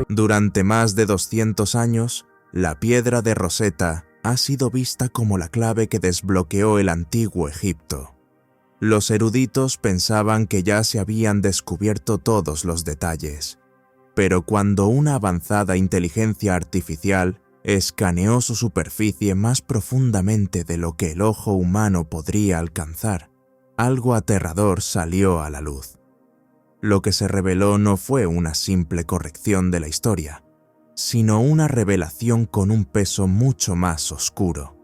Durante más de 200 años, la piedra de Rosetta ha sido vista como la clave que desbloqueó el antiguo Egipto. Los eruditos pensaban que ya se habían descubierto todos los detalles, pero cuando una avanzada inteligencia artificial escaneó su superficie más profundamente de lo que el ojo humano podría alcanzar, algo aterrador salió a la luz. Lo que se reveló no fue una simple corrección de la historia, sino una revelación con un peso mucho más oscuro.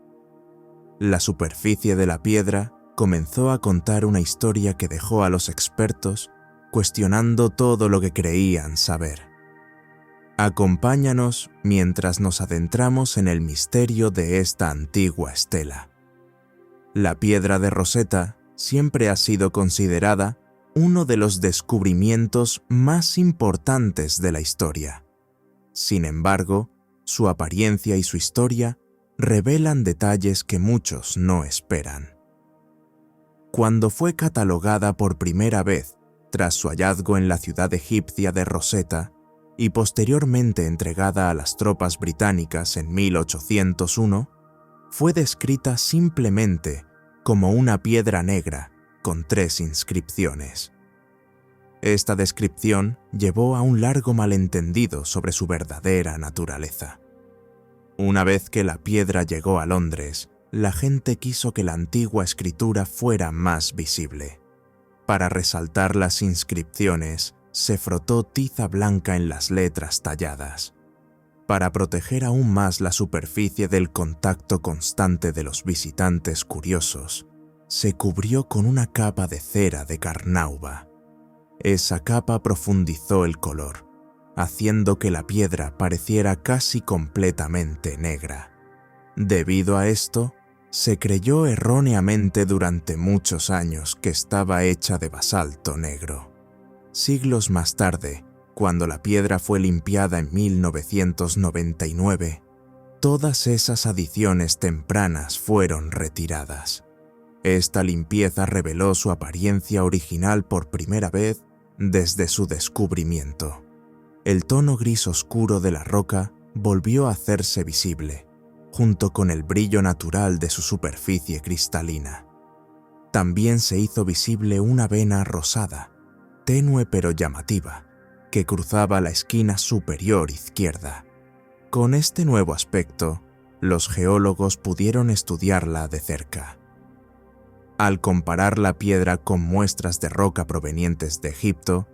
La superficie de la piedra comenzó a contar una historia que dejó a los expertos cuestionando todo lo que creían saber. Acompáñanos mientras nos adentramos en el misterio de esta antigua estela. La piedra de Rosetta siempre ha sido considerada uno de los descubrimientos más importantes de la historia. Sin embargo, su apariencia y su historia revelan detalles que muchos no esperan. Cuando fue catalogada por primera vez tras su hallazgo en la ciudad egipcia de Rosetta y posteriormente entregada a las tropas británicas en 1801, fue descrita simplemente como una piedra negra con 3 inscripciones. Esta descripción llevó a un largo malentendido sobre su verdadera naturaleza. Una vez que la piedra llegó a Londres, la gente quiso que la antigua escritura fuera más visible. Para resaltar las inscripciones, se frotó tiza blanca en las letras talladas. Para proteger aún más la superficie del contacto constante de los visitantes curiosos, se cubrió con una capa de cera de carnauba. Esa capa profundizó el color, haciendo que la piedra pareciera casi completamente negra. Debido a esto, se creyó erróneamente durante muchos años que estaba hecha de basalto negro. Siglos más tarde, cuando la piedra fue limpiada en 1999, todas esas adiciones tempranas fueron retiradas. Esta limpieza reveló su apariencia original por primera vez desde su descubrimiento. El tono gris oscuro de la roca volvió a hacerse visible, junto con el brillo natural de su superficie cristalina. También se hizo visible una vena rosada, tenue pero llamativa, que cruzaba la esquina superior izquierda. Con este nuevo aspecto, los geólogos pudieron estudiarla de cerca. Al comparar la piedra con muestras de roca provenientes de Egipto,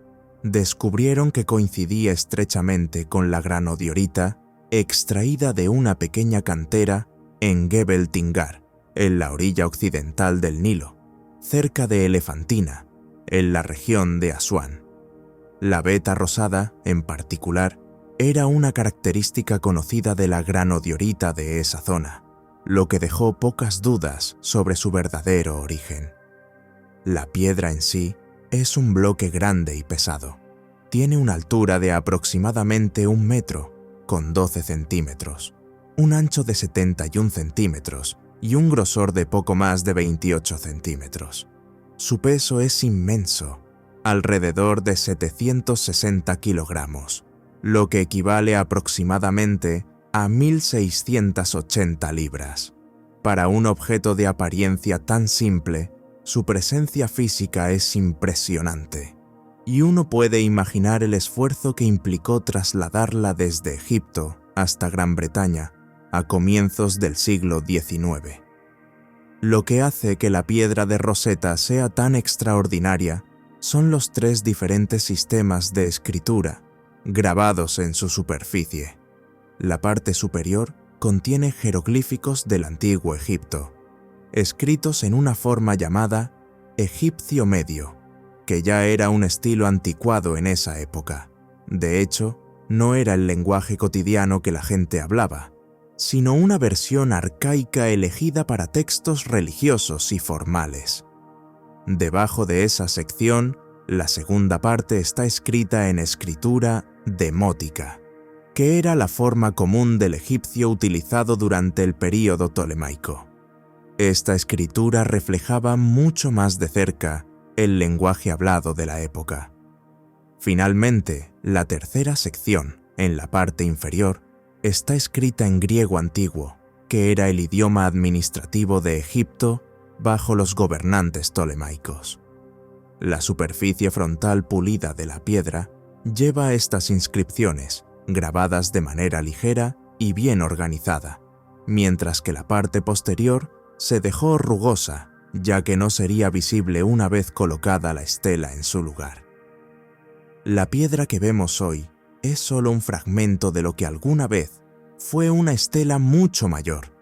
descubrieron que coincidía estrechamente con la granodiorita extraída de una pequeña cantera en Gebel Tingar, en la orilla occidental del Nilo, cerca de Elefantina, en la región de Asuán. La veta rosada, en particular, era una característica conocida de la granodiorita de esa zona, lo que dejó pocas dudas sobre su verdadero origen. La piedra en sí es un bloque grande y pesado. Tiene una altura de aproximadamente 1 metro, con 12 centímetros, un ancho de 71 centímetros y un grosor de poco más de 28 centímetros. Su peso es inmenso, alrededor de 760 kilogramos, lo que equivale aproximadamente a 1.680 libras. Para un objeto de apariencia tan simple, su presencia física es impresionante, y uno puede imaginar el esfuerzo que implicó trasladarla desde Egipto hasta Gran Bretaña a comienzos del siglo XIX. Lo que hace que la piedra de Rosetta sea tan extraordinaria son los 3 diferentes sistemas de escritura grabados en su superficie. La parte superior contiene jeroglíficos del antiguo Egipto, escritos en una forma llamada egipcio medio, que ya era un estilo anticuado en esa época. De hecho, no era el lenguaje cotidiano que la gente hablaba, sino una versión arcaica elegida para textos religiosos y formales. Debajo de esa sección, la segunda parte está escrita en escritura demótica, que era la forma común del egipcio utilizado durante el período ptolemaico. Esta escritura reflejaba mucho más de cerca el lenguaje hablado de la época. Finalmente, la tercera sección, en la parte inferior, está escrita en griego antiguo, que era el idioma administrativo de Egipto bajo los gobernantes ptolemaicos. La superficie frontal pulida de la piedra lleva estas inscripciones, grabadas de manera ligera y bien organizada, mientras que la parte posterior se dejó rugosa, ya que no sería visible una vez colocada la estela en su lugar. La piedra que vemos hoy es solo un fragmento de lo que alguna vez fue una estela mucho mayor.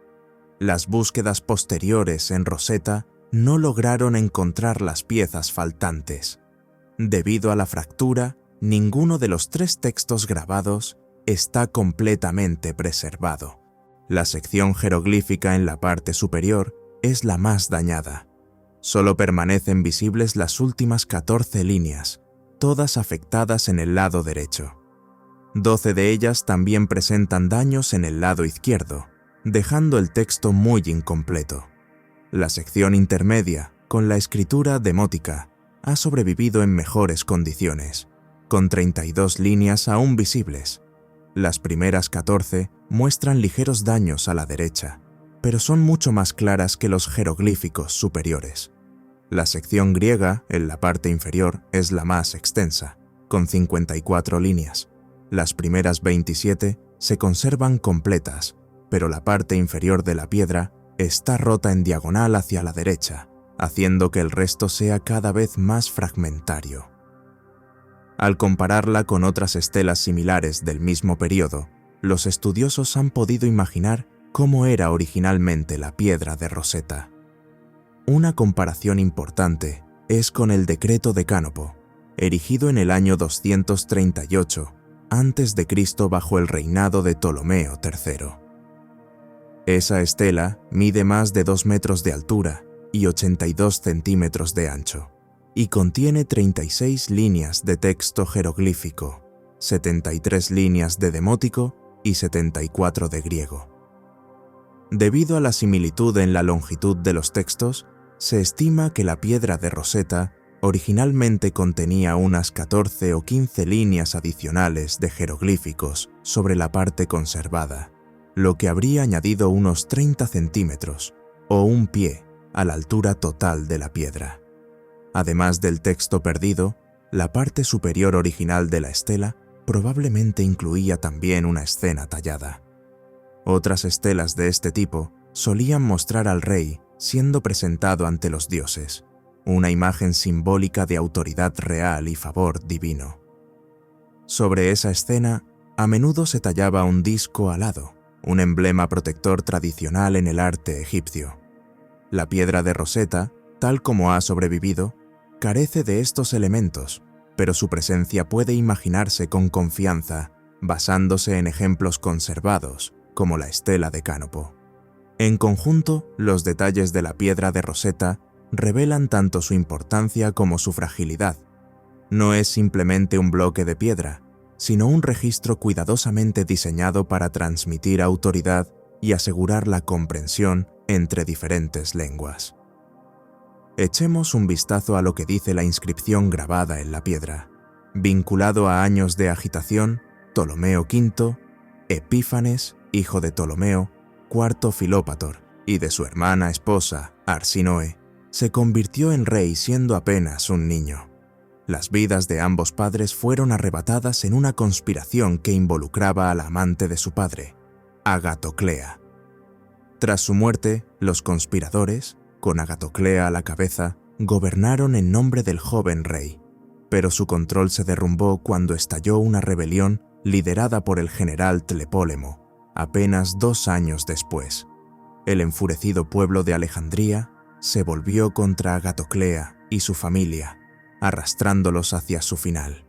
Las búsquedas posteriores en Rosetta no lograron encontrar las piezas faltantes. Debido a la fractura, ninguno de los 3 textos grabados está completamente preservado. La sección jeroglífica en la parte superior es la más dañada. Solo permanecen visibles las últimas 14 líneas, todas afectadas en el lado derecho. 12 de ellas también presentan daños en el lado izquierdo, dejando el texto muy incompleto. La sección intermedia, con la escritura demótica, ha sobrevivido en mejores condiciones, con 32 líneas aún visibles. Las primeras 14 muestran ligeros daños a la derecha, pero son mucho más claras que los jeroglíficos superiores. La sección griega, en la parte inferior, es la más extensa, con 54 líneas. Las primeras 27 se conservan completas, pero la parte inferior de la piedra está rota en diagonal hacia la derecha, haciendo que el resto sea cada vez más fragmentario. Al compararla con otras estelas similares del mismo periodo, los estudiosos han podido imaginar cómo era originalmente la piedra de Rosetta. Una comparación importante es con el decreto de Cánopo, erigido en el año 238 a.C. bajo el reinado de Ptolomeo III. Esa estela mide más de 2 metros de altura y 82 centímetros de ancho, y contiene 36 líneas de texto jeroglífico, 73 líneas de demótico y 74 de griego. Debido a la similitud en la longitud de los textos, se estima que la piedra de Rosetta originalmente contenía unas 14 o 15 líneas adicionales de jeroglíficos sobre la parte conservada, lo que habría añadido unos 30 centímetros o un pie a la altura total de la piedra. Además del texto perdido, la parte superior original de la estela probablemente incluía también una escena tallada. Otras estelas de este tipo solían mostrar al rey siendo presentado ante los dioses, una imagen simbólica de autoridad real y favor divino. Sobre esa escena, a menudo se tallaba un disco alado, un emblema protector tradicional en el arte egipcio. La piedra de Rosetta, tal como ha sobrevivido, carece de estos elementos, pero su presencia puede imaginarse con confianza, basándose en ejemplos conservados, como la estela de Cánopo. En conjunto, los detalles de la piedra de Rosetta revelan tanto su importancia como su fragilidad. No es simplemente un bloque de piedra, sino un registro cuidadosamente diseñado para transmitir autoridad y asegurar la comprensión entre diferentes lenguas. Echemos un vistazo a lo que dice la inscripción grabada en la piedra. Vinculado a años de agitación, Ptolomeo V, Epífanes, hijo de Ptolomeo, IV Filópator, y de su hermana esposa, Arsinoe, se convirtió en rey siendo apenas un niño. Las vidas de ambos padres fueron arrebatadas en una conspiración que involucraba a la amante de su padre, Agatoclea. Tras su muerte, los conspiradores, con Agatoclea a la cabeza, gobernaron en nombre del joven rey, pero su control se derrumbó cuando estalló una rebelión liderada por el general Tlepólemo, apenas 2 años después. El enfurecido pueblo de Alejandría se volvió contra Agatoclea y su familia, arrastrándolos hacia su final.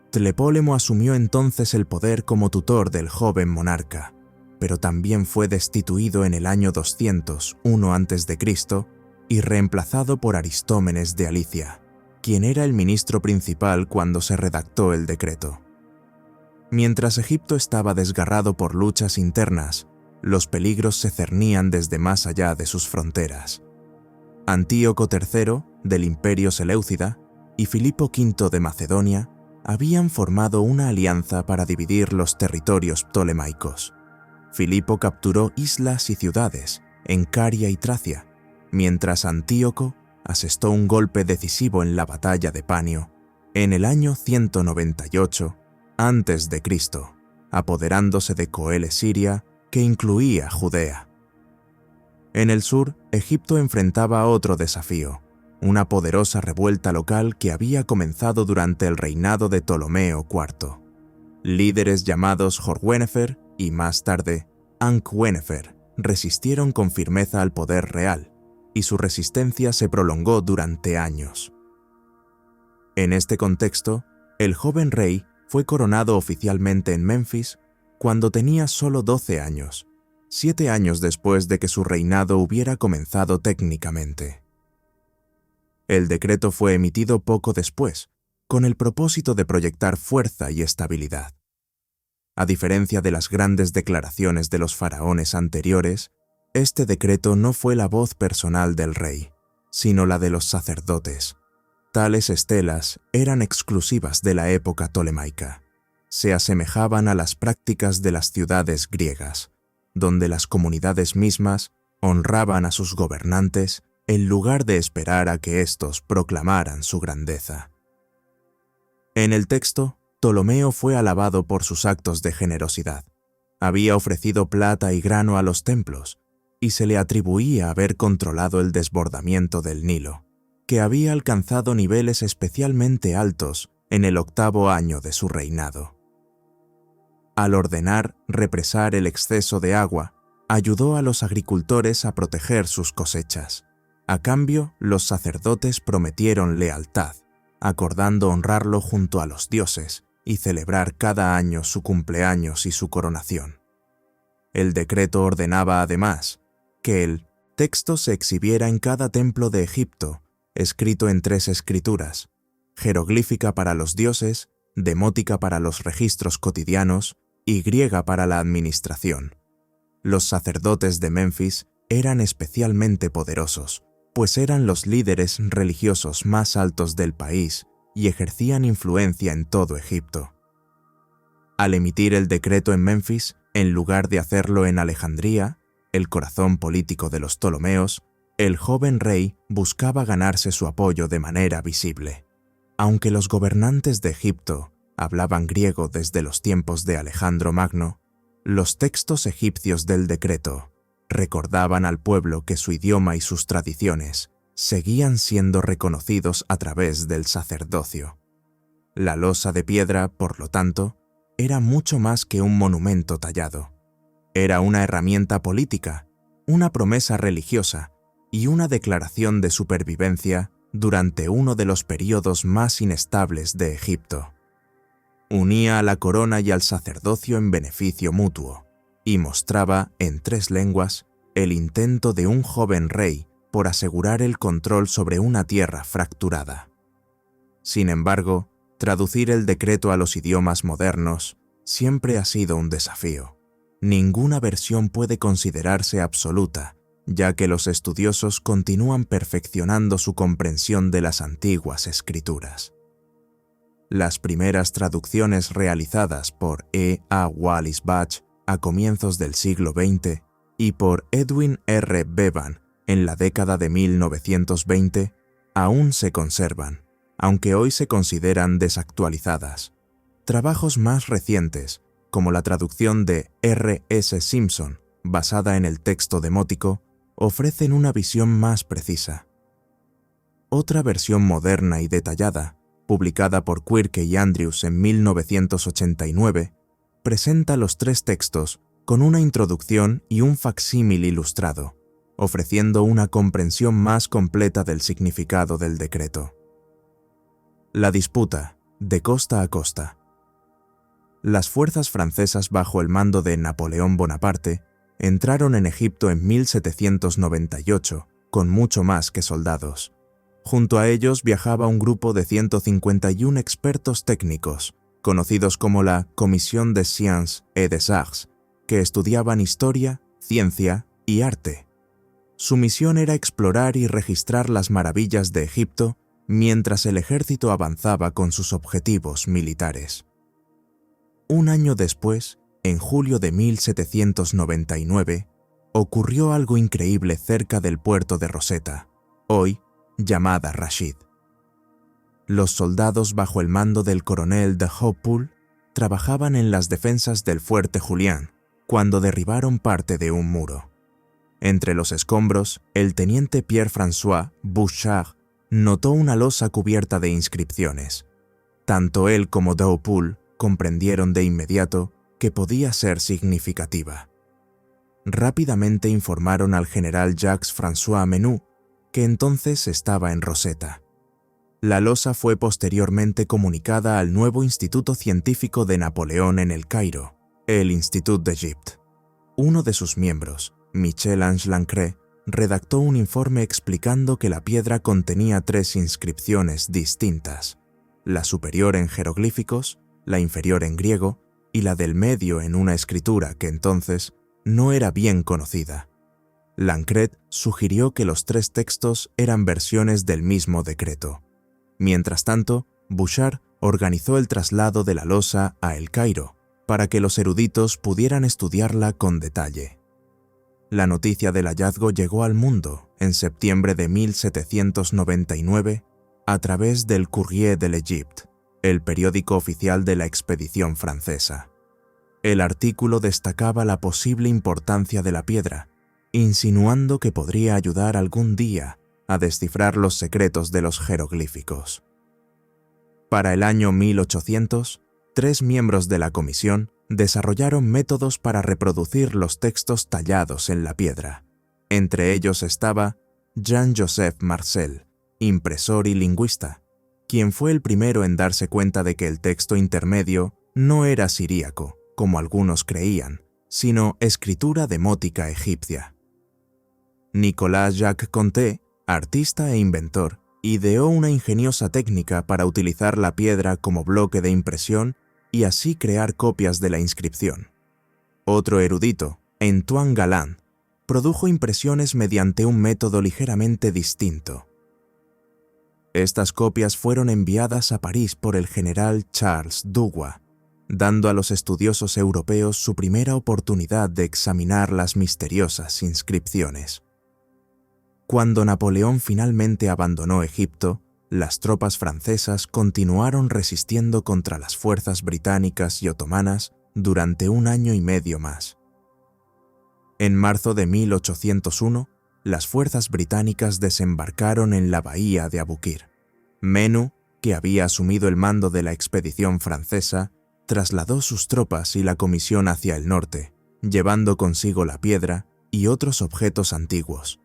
Tlepólemo asumió entonces el poder como tutor del joven monarca, pero también fue destituido en el año 201 a.C. y reemplazado por Aristómenes de Alicia, quien era el ministro principal cuando se redactó el decreto. Mientras Egipto estaba desgarrado por luchas internas, los peligros se cernían desde más allá de sus fronteras. Antíoco III, del Imperio Seleucida, y Filipo V de Macedonia habían formado una alianza para dividir los territorios ptolemaicos. Filipo capturó islas y ciudades en Caria y Tracia, mientras Antíoco asestó un golpe decisivo en la batalla de Panio en el año 198 a.C., apoderándose de Coele Siria, que incluía Judea. En el sur, Egipto enfrentaba otro desafío, una poderosa revuelta local que había comenzado durante el reinado de Ptolomeo IV. Líderes llamados Horwennefer y más tarde Ankh-Wennefer resistieron con firmeza al poder real, y su resistencia se prolongó durante años. En este contexto, el joven rey fue coronado oficialmente en Menfis cuando tenía solo 12 años, 7 años después de que su reinado hubiera comenzado técnicamente. El decreto fue emitido poco después, con el propósito de proyectar fuerza y estabilidad. A diferencia de las grandes declaraciones de los faraones anteriores, este decreto no fue la voz personal del rey, sino la de los sacerdotes. Tales estelas eran exclusivas de la época ptolemaica. Se asemejaban a las prácticas de las ciudades griegas, donde las comunidades mismas honraban a sus gobernantes en lugar de esperar a que éstos proclamaran su grandeza. En el texto, Ptolomeo fue alabado por sus actos de generosidad. Había ofrecido plata y grano a los templos, y se le atribuía haber controlado el desbordamiento del Nilo, que había alcanzado niveles especialmente altos en el 8º año de su reinado. Al ordenar represar el exceso de agua, ayudó a los agricultores a proteger sus cosechas. A cambio, los sacerdotes prometieron lealtad, acordando honrarlo junto a los dioses y celebrar cada año su cumpleaños y su coronación. El decreto ordenaba además que el texto se exhibiera en cada templo de Egipto, escrito en 3 escrituras, jeroglífica para los dioses, demótica para los registros cotidianos y griega para la administración. Los sacerdotes de Menfis eran especialmente poderosos, pues eran los líderes religiosos más altos del país y ejercían influencia en todo Egipto. Al emitir el decreto en Menfis, en lugar de hacerlo en Alejandría, el corazón político de los Ptolomeos, el joven rey buscaba ganarse su apoyo de manera visible. Aunque los gobernantes de Egipto hablaban griego desde los tiempos de Alejandro Magno, los textos egipcios del decreto recordaban al pueblo que su idioma y sus tradiciones seguían siendo reconocidos a través del sacerdocio. La losa de piedra, por lo tanto, era mucho más que un monumento tallado. Era una herramienta política, una promesa religiosa y una declaración de supervivencia durante uno de los períodos más inestables de Egipto. Unía a la corona y al sacerdocio en beneficio mutuo, y mostraba, en 3 lenguas, el intento de un joven rey por asegurar el control sobre una tierra fracturada. Sin embargo, traducir el decreto a los idiomas modernos siempre ha sido un desafío. Ninguna versión puede considerarse absoluta, ya que los estudiosos continúan perfeccionando su comprensión de las antiguas escrituras. Las primeras traducciones realizadas por E. A. Wallis Budge a comienzos del siglo XX y por Edwin R. Bevan en la década de 1920 aún se conservan, aunque hoy se consideran desactualizadas. Trabajos más recientes, como la traducción de R. S. Simpson, basada en el texto demótico, ofrecen una visión más precisa. Otra versión moderna y detallada, publicada por Quirke y Andrews en 1989, presenta los 3 textos con una introducción y un facsímil ilustrado, ofreciendo una comprensión más completa del significado del decreto. La disputa, de costa a costa. Las fuerzas francesas bajo el mando de Napoleón Bonaparte entraron en Egipto en 1798 con mucho más que soldados. Junto a ellos viajaba un grupo de 151 expertos técnicos, conocidos como la Commission des Sciences et des Arts, que estudiaban historia, ciencia y arte. Su misión era explorar y registrar las maravillas de Egipto mientras el ejército avanzaba con sus objetivos militares. Un año después, en julio de 1799, ocurrió algo increíble cerca del puerto de Rosetta, hoy llamada Rashid. Los soldados bajo el mando del coronel de Hoppoul trabajaban en las defensas del fuerte Julián cuando derribaron parte de un muro. Entre los escombros, el teniente Pierre-François Bouchard notó una losa cubierta de inscripciones. Tanto él como Hoppoul comprendieron de inmediato que podía ser significativa. Rápidamente informaron al general Jacques-François Menou, que entonces estaba en Rosetta. La losa fue posteriormente comunicada al nuevo Instituto Científico de Napoleón en el Cairo, el Institut d'Égypte. Uno de sus miembros, Michel-Ange Lancret, redactó un informe explicando que la piedra contenía 3 inscripciones distintas, la superior en jeroglíficos, la inferior en griego y la del medio en una escritura que entonces no era bien conocida. Lancret sugirió que los 3 textos eran versiones del mismo decreto. Mientras tanto, Bouchard organizó el traslado de la losa a El Cairo para que los eruditos pudieran estudiarla con detalle. La noticia del hallazgo llegó al mundo en septiembre de 1799 a través del Courrier de l'Égypte, el periódico oficial de la expedición francesa. El artículo destacaba la posible importancia de la piedra, insinuando que podría ayudar algún día a descifrar los secretos de los jeroglíficos. Para el año 1800, 3 miembros de la comisión desarrollaron métodos para reproducir los textos tallados en la piedra. Entre ellos estaba Jean-Joseph Marcel, impresor y lingüista, quien fue el primero en darse cuenta de que el texto intermedio no era siríaco, como algunos creían, sino escritura demótica egipcia. Nicolas Jacques Conté, artista e inventor, ideó una ingeniosa técnica para utilizar la piedra como bloque de impresión y así crear copias de la inscripción. Otro erudito, Antoine Galland, produjo impresiones mediante un método ligeramente distinto. Estas copias fueron enviadas a París por el general Charles Dugois, dando a los estudiosos europeos su primera oportunidad de examinar las misteriosas inscripciones. Cuando Napoleón finalmente abandonó Egipto, las tropas francesas continuaron resistiendo contra las fuerzas británicas y otomanas durante 1 año y medio más. En marzo de 1801, las fuerzas británicas desembarcaron en la bahía de Abukir. Menou, que había asumido el mando de la expedición francesa, trasladó sus tropas y la comisión hacia el norte, llevando consigo la piedra y otros objetos antiguos.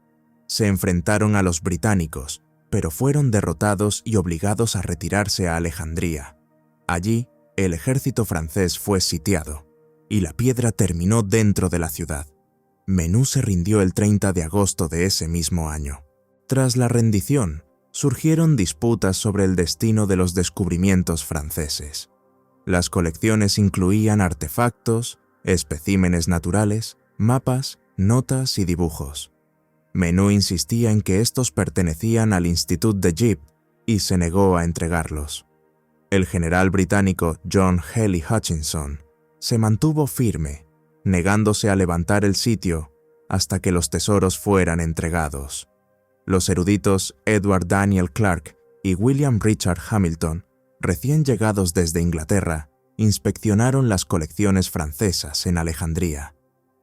Se enfrentaron a los británicos, pero fueron derrotados y obligados a retirarse a Alejandría. Allí, el ejército francés fue sitiado, y la piedra terminó dentro de la ciudad. Menou se rindió el 30 de agosto de ese mismo año. Tras la rendición, surgieron disputas sobre el destino de los descubrimientos franceses. Las colecciones incluían artefactos, especímenes naturales, mapas, notas y dibujos. Menou insistía en que estos pertenecían al Institut d'Égypte y se negó a entregarlos. El general británico John Hely Hutchinson se mantuvo firme, negándose a levantar el sitio hasta que los tesoros fueran entregados. Los eruditos Edward Daniel Clarke y William Richard Hamilton, recién llegados desde Inglaterra, inspeccionaron las colecciones francesas en Alejandría.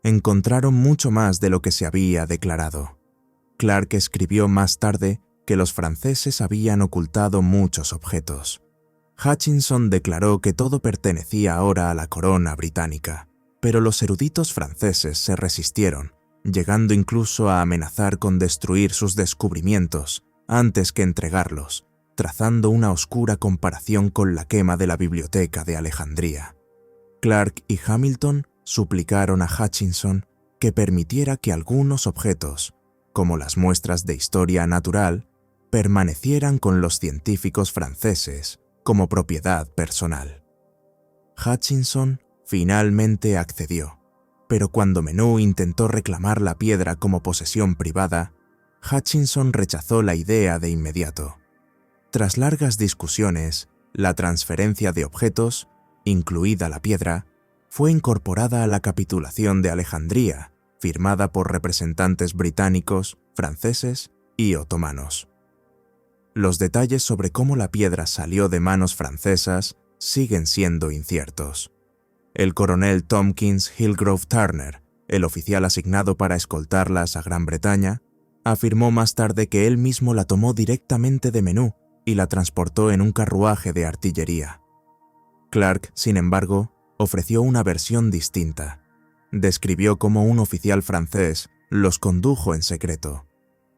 Encontraron mucho más de lo que se había declarado. Clarke escribió más tarde que los franceses habían ocultado muchos objetos. Hutchinson declaró que todo pertenecía ahora a la corona británica, pero los eruditos franceses se resistieron, llegando incluso a amenazar con destruir sus descubrimientos antes que entregarlos, trazando una oscura comparación con la quema de la biblioteca de Alejandría. Clarke y Hamilton suplicaron a Hutchinson que permitiera que algunos objetos, como las muestras de historia natural, permanecieran con los científicos franceses como propiedad personal. Hutchinson finalmente accedió, pero cuando Menou intentó reclamar la piedra como posesión privada, Hutchinson rechazó la idea de inmediato. Tras largas discusiones, la transferencia de objetos, incluida la piedra, fue incorporada a la capitulación de Alejandría, firmada por representantes británicos, franceses y otomanos. Los detalles sobre cómo la piedra salió de manos francesas siguen siendo inciertos. El coronel Tompkins Hillgrove Turner, el oficial asignado para escoltarlas a Gran Bretaña, afirmó más tarde que él mismo la tomó directamente de Menú y la transportó en un carruaje de artillería. Clark, sin embargo, ofreció una versión distinta. Describió cómo un oficial francés los condujo en secreto,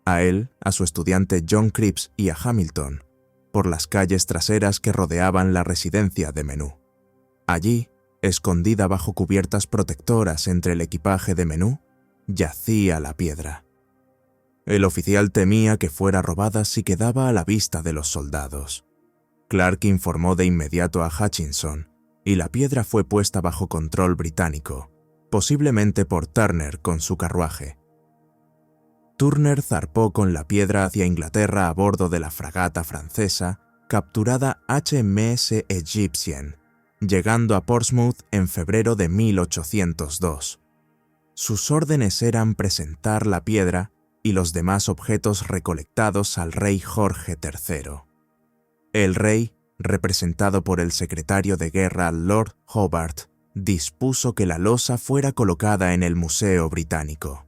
a él, a su estudiante John Cripps y a Hamilton, por las calles traseras que rodeaban la residencia de Menú. Allí, escondida bajo cubiertas protectoras entre el equipaje de Menú, yacía la piedra. El oficial temía que fuera robada si quedaba a la vista de los soldados. Clark informó de inmediato a Hutchinson, y la piedra fue puesta bajo control británico, posiblemente por Turner con su carruaje. Turner zarpó con la piedra hacia Inglaterra a bordo de la fragata francesa capturada HMS Egyptian, llegando a Portsmouth en febrero de 1802. Sus órdenes eran presentar la piedra y los demás objetos recolectados al rey Jorge III. El rey, representado por el secretario de guerra Lord Hobart, dispuso que la losa fuera colocada en el Museo Británico.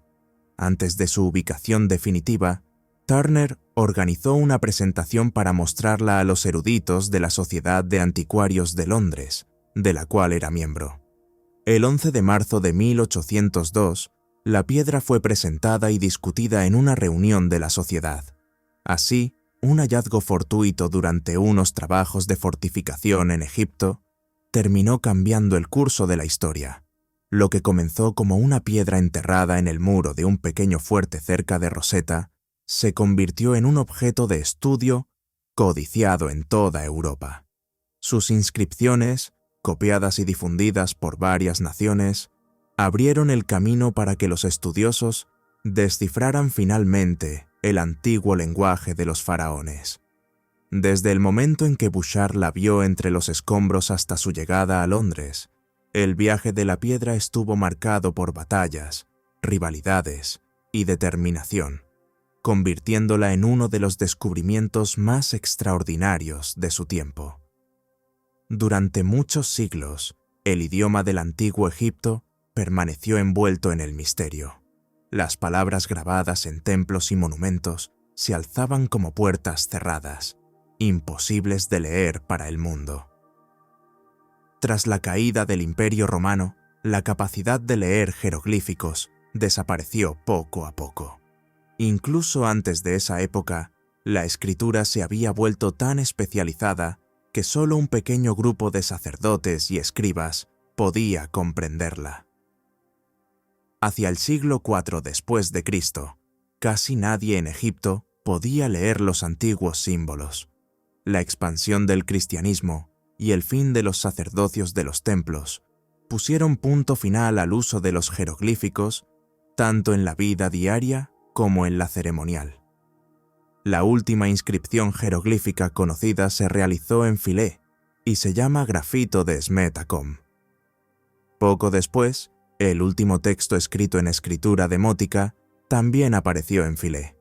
Antes de su ubicación definitiva, Turner organizó una presentación para mostrarla a los eruditos de la Sociedad de Anticuarios de Londres, de la cual era miembro. El 11 de marzo de 1802, la piedra fue presentada y discutida en una reunión de la sociedad. Así, un hallazgo fortuito durante unos trabajos de fortificación en Egipto terminó cambiando el curso de la historia. Lo que comenzó como una piedra enterrada en el muro de un pequeño fuerte cerca de Rosetta se convirtió en un objeto de estudio codiciado en toda Europa. Sus inscripciones, copiadas y difundidas por varias naciones, abrieron el camino para que los estudiosos descifraran finalmente el antiguo lenguaje de los faraones. Desde el momento en que Bouchard la vio entre los escombros hasta su llegada a Londres, el viaje de la piedra estuvo marcado por batallas, rivalidades y determinación, convirtiéndola en uno de los descubrimientos más extraordinarios de su tiempo. Durante muchos siglos, el idioma del antiguo Egipto permaneció envuelto en el misterio. Las palabras grabadas en templos y monumentos se alzaban como puertas cerradas, imposibles de leer para el mundo. Tras la caída del Imperio Romano, la capacidad de leer jeroglíficos desapareció poco a poco. Incluso antes de esa época, la escritura se había vuelto tan especializada que solo un pequeño grupo de sacerdotes y escribas podía comprenderla. Hacia el siglo IV después de Cristo, casi nadie en Egipto podía leer los antiguos símbolos. La expansión del cristianismo y el fin de los sacerdocios de los templos pusieron punto final al uso de los jeroglíficos tanto en la vida diaria como en la ceremonial. La última inscripción jeroglífica conocida se realizó en Philae y se llama grafito de Smetacom. Poco después, el último texto escrito en escritura demótica también apareció en Philae.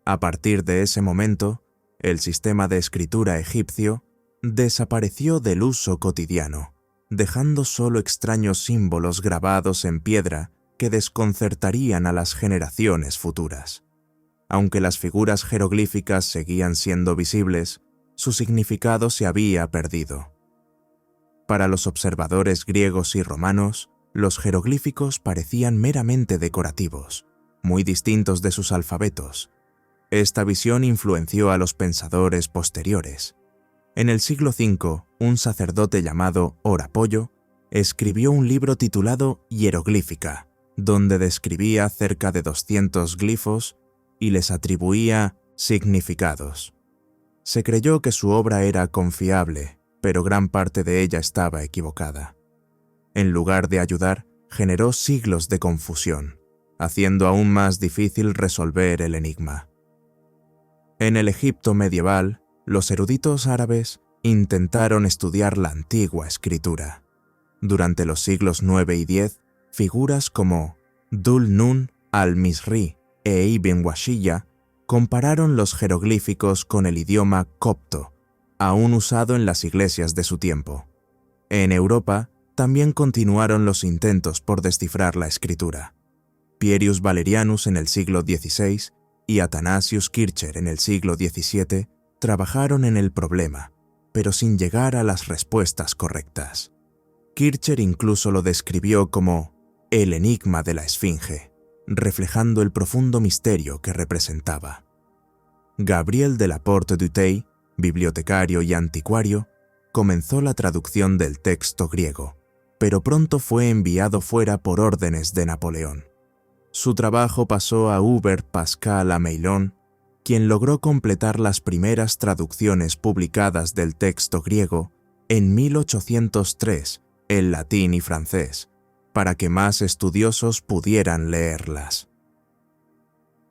A partir de ese momento, el sistema de escritura egipcio desapareció del uso cotidiano, dejando solo extraños símbolos grabados en piedra que desconcertarían a las generaciones futuras. Aunque las figuras jeroglíficas seguían siendo visibles, su significado se había perdido. Para los observadores griegos y romanos, los jeroglíficos parecían meramente decorativos, muy distintos de sus alfabetos. Esta visión influenció a los pensadores posteriores. En el siglo V, un sacerdote llamado Horapollo escribió un libro titulado Hieroglífica, donde describía cerca de 200 glifos y les atribuía significados. Se creyó que su obra era confiable, pero gran parte de ella estaba equivocada. En lugar de ayudar, generó siglos de confusión, haciendo aún más difícil resolver el enigma. En el Egipto medieval, los eruditos árabes intentaron estudiar la antigua escritura. Durante los siglos IX y X, figuras como Dhul Nun al-Misri e Ibn Washiyya compararon los jeroglíficos con el idioma copto, aún usado en las iglesias de su tiempo. En Europa, también continuaron los intentos por descifrar la escritura. Pierius Valerianus en el siglo XVI y Athanasius Kircher en el siglo XVII trabajaron en el problema, pero sin llegar a las respuestas correctas. Kircher incluso lo describió como el enigma de la Esfinge, reflejando el profundo misterio que representaba. Gabriel de la Porte du Teil, bibliotecario y anticuario, comenzó la traducción del texto griego, pero pronto fue enviado fuera por órdenes de Napoleón. Su trabajo pasó a Hubert Pascal Ameilon, quien logró completar las primeras traducciones publicadas del texto griego en 1803 en latín y francés, para que más estudiosos pudieran leerlas.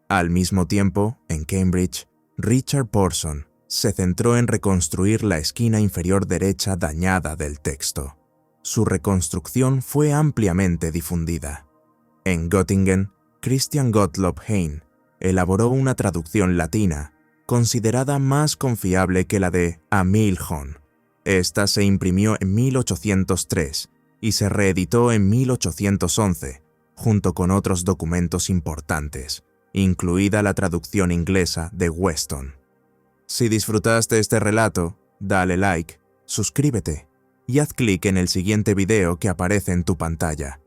Al mismo tiempo, en Cambridge, Richard Porson se centró en reconstruir la esquina inferior derecha dañada del texto. Su reconstrucción fue ampliamente difundida. En Göttingen, Christian Gottlob Hein elaboró una traducción latina, considerada más confiable que la de Amiljon. Esta se imprimió en 1803 y se reeditó en 1811, junto con otros documentos importantes, incluida la traducción inglesa de Weston. Si disfrutaste este relato, dale like, suscríbete y haz clic en el siguiente video que aparece en tu pantalla.